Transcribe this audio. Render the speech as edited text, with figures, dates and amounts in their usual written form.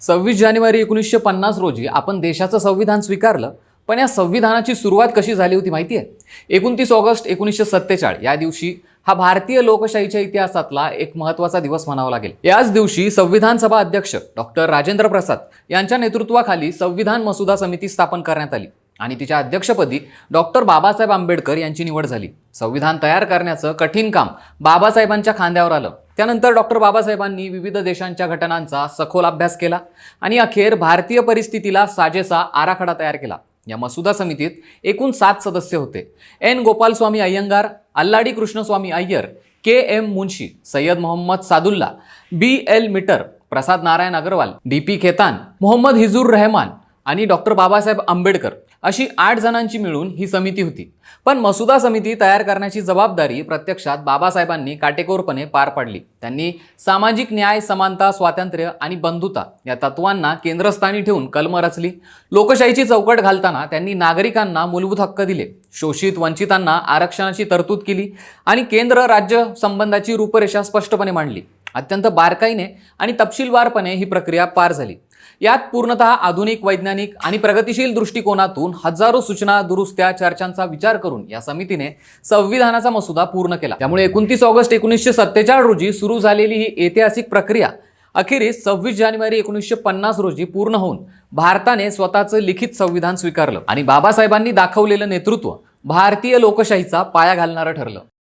26 जानेवारी 1950 रोजी आपण देशाचं संविधान स्वीकारलं. पण या संविधानाची सुरुवात कशी झाली होती माहिती आहे? 29 ऑगस्ट 1947 या दिवशी हा भारतीय लोकशाहीच्या इतिहासातला एक महत्त्वाचा दिवस म्हणावा लागेल. याच दिवशी संविधान सभा अध्यक्ष डॉक्टर राजेंद्र प्रसाद यांच्या नेतृत्वाखाली संविधान मसुदा समिती स्थापन करण्यात आली आणि तिच्या अध्यक्षपदी डॉक्टर बाबासाहेब आंबेडकर यांची निवड झाली. संविधान तयार करण्याचं कठीण काम बाबासाहेबांच्या खांद्यावर आलं. त्यानंतर डॉक्टर बाबासाहेबांनी विविध देशांच्या घटनांचा सखोल अभ्यास केला आणि अखेर भारतीय परिस्थितीला साजेसा आराखडा तयार केला. या मसुदा समितीत एकूण 7 सदस्य होते. N Gopalaswami Ayyangar, Alladi Krishnaswami Iyer, K M. Munshi, Sayyed Mohammad Saadulla, B L. Mitter, Prasad Narayan Agarwal, D P. Khaitan, Mohammad Hizur Rahman आणि डॉक्टर बाबासाहेब आंबेडकर अशी 8 जणांची मिळून ही समिती होती. पण मसुदा समिती तयार करण्याची जबाबदारी प्रत्यक्षात बाबासाहेबांनी काटेकोरपणे पार पाडली. त्यांनी सामाजिक न्याय, समानता, स्वातंत्र्य आणि बंधुता या तत्वांना केंद्रस्थानी ठेवून कलम रचली. लोकशाहीची चौकट घालताना त्यांनी नागरिकांना मूलभूत हक्क दिले, शोषित वंचितांना आरक्षणाची तरतूद केली आणि केंद्र राज्य संबंधाची रूपरेषा स्पष्टपणे मांडली. अत्यंत बारकाईने आणि तपशीलवारपणे ही प्रक्रिया पार झाली. यात पूर्णतः आधुनिक, वैज्ञानिक आणि प्रगतिशील दृष्टिकोनातून हजारो सूचना, दुरुस्त्या, चर्चांचा विचार करून या समितीने संविधानाचा मसुदा पूर्ण केला. त्यामुळे 29 ऑगस्ट 1947 रोजी सुरू झालेली ही ऐतिहासिक प्रक्रिया अखेरीस 26 जानेवारी 1950 रोजी पूर्ण होऊन भारताने स्वतःचं लिखित संविधान स्वीकारलं आणि बाबासाहेबांनी दाखवलेलं नेतृत्व भारतीय लोकशाहीचा पाया घालणारं ठरलं.